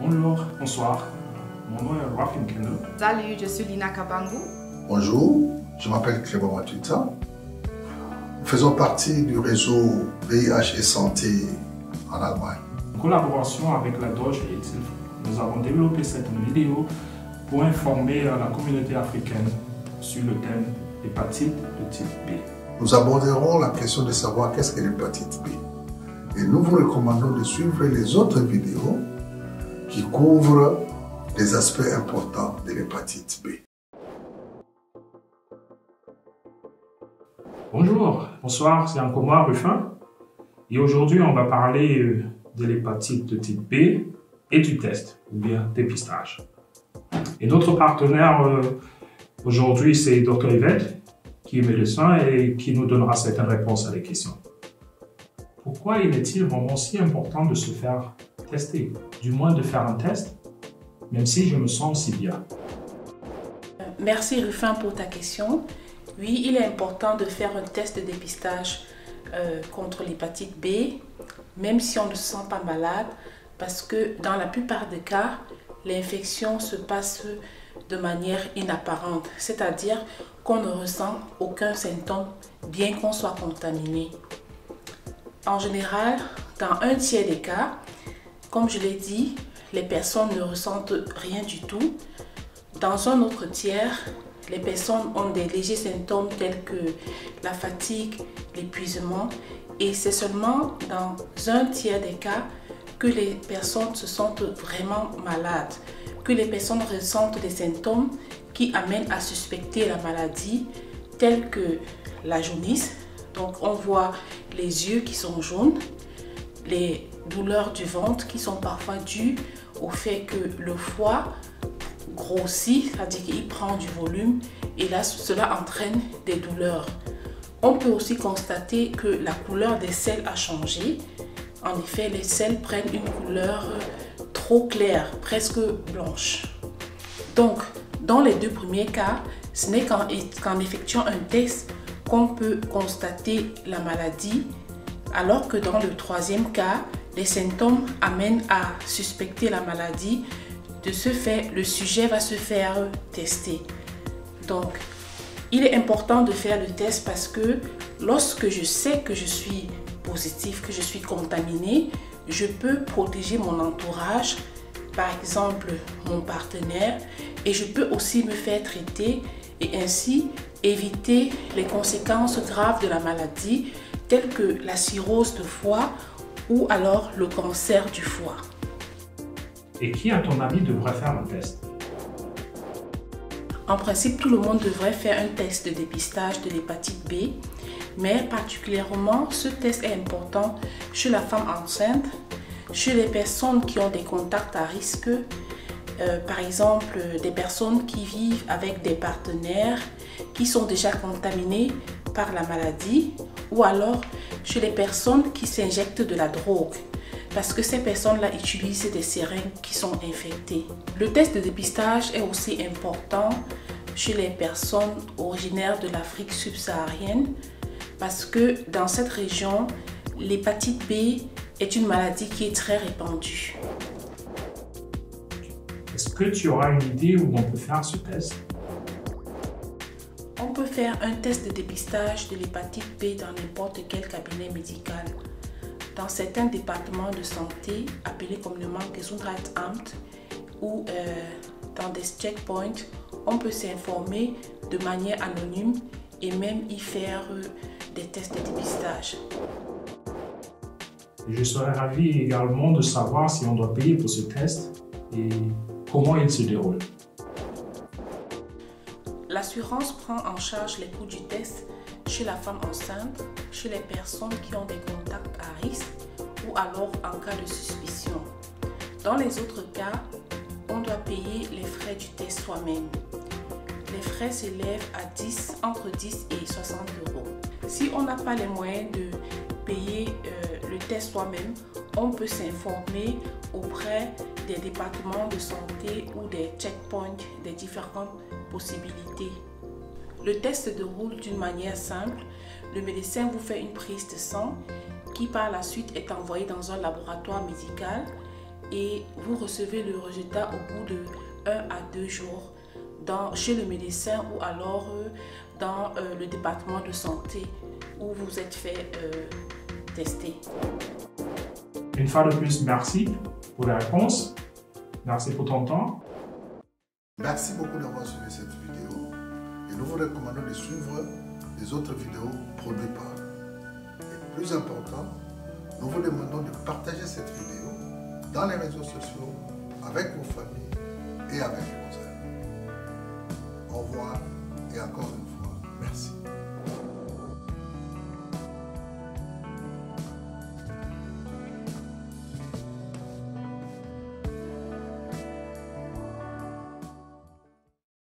Bonjour, bonsoir. Mon nom est Rafim Kendo. Salut, je suis Lina Kabangu. Bonjour, je m'appelle Clément Matuta. Nous faisons partie du réseau VIH et Santé en Allemagne. En collaboration avec la Deutsche AIDS, nous avons développé cette vidéo pour informer la communauté africaine sur le thème hépatite de type B. Nous aborderons la question de savoir qu'est-ce que l'hépatite B. Et nous vous recommandons de suivre les autres vidéos qui couvrent les aspects importants de l'hépatite B. Bonjour, bonsoir, c'est encore moi, Rufin. Et aujourd'hui, on va parler de l'hépatite de type B et du test, ou bien dépistage. Et notre partenaire aujourd'hui, c'est Dr Yvette, qui est médecin et qui nous donnera certaines réponses à des questions. Pourquoi il est-il vraiment si important de se faire tester, du moins de faire un test, même si je me sens si bien? Merci Rufin pour ta question. Oui, il est important de faire un test de dépistage contre l'hépatite B, même si on ne se sent pas malade, parce que dans la plupart des cas, l'infection se passe de manière inapparente, c'est-à-dire qu'on ne ressent aucun symptôme bien qu'on soit contaminé. En général, dans un tiers des cas, comme je l'ai dit, les personnes ne ressentent rien du tout. Dans un autre tiers, les personnes ont des légers symptômes tels que la fatigue, l'épuisement, et c'est seulement dans un tiers des cas que les personnes se sentent vraiment malades, que les personnes ressentent des symptômes qui amènent à suspecter la maladie, tels que la jaunisse. Donc on voit les yeux qui sont jaunes, les douleurs du ventre qui sont parfois dues au fait que le foie grossit, c'est-à-dire qu'il prend du volume, et là cela entraîne des douleurs. On peut aussi constater que la couleur des selles a changé. En effet, les selles prennent une couleur trop claire, presque blanche. Donc, dans les deux premiers cas, ce n'est qu'en effectuant un test qu'on peut constater la maladie, alors que dans le troisième cas, les symptômes amènent à suspecter la maladie. De ce fait, le sujet va se faire tester. Donc, il est important de faire le test parce que lorsque je sais que je suis positif, que je suis contaminé, je peux protéger mon entourage, par exemple mon partenaire, et je peux aussi me faire traiter et ainsi éviter les conséquences graves de la maladie telles que la cirrhose de foie ou alors le cancer du foie. Et qui, à ton avis, devrait faire un test? En principe, tout le monde devrait faire un test de dépistage de l'hépatite B, mais particulièrement, ce test est important chez la femme enceinte, chez les personnes qui ont des contacts à risque, par exemple des personnes qui vivent avec des partenaires qui sont déjà contaminés par la maladie, ou alors chez les personnes qui s'injectent de la drogue, parce que ces personnes-là utilisent des seringues qui sont infectées. Le test de dépistage est aussi important chez les personnes originaires de l'Afrique subsaharienne, parce que dans cette région, l'hépatite B est une maladie qui est très répandue. Est-ce que tu auras une idée où on peut faire ce test? On peut faire un test de dépistage de l'hépatite B dans n'importe quel cabinet médical. Dans certains départements de santé, appelés communément Gesundheitsamt, ou dans des checkpoints, on peut s'informer de manière anonyme et même y faire des tests de dépistage. Je serais ravi également de savoir si on doit payer pour ce test et comment il se déroule. L'assurance prend en charge les coûts du test chez la femme enceinte, chez les personnes qui ont des contacts à risque ou alors en cas de suspicion. Dans les autres cas, on doit payer les frais du test soi-même. Les frais s'élèvent à entre 10 et 60 euros. Si on n'a pas les moyens de payer le test soi-même, on peut s'informer auprès des départements de santé ou des checkpoints des différentes possibilités. Le test se déroule d'une manière simple. Le médecin vous fait une prise de sang qui par la suite est envoyée dans un laboratoire médical et vous recevez le résultat au bout de 1 à 2 jours chez le médecin ou alors dans le département de santé où vous êtes fait tester. Une fois de plus, merci pour la réponse. Merci pour ton temps. Merci beaucoup d'avoir suivi cette vidéo et nous vous recommandons de suivre les autres vidéos produites par nous. Et plus important, nous vous demandons de partager cette vidéo dans les réseaux sociaux, avec vos familles et avec vos amis. Au revoir et encore une fois, merci.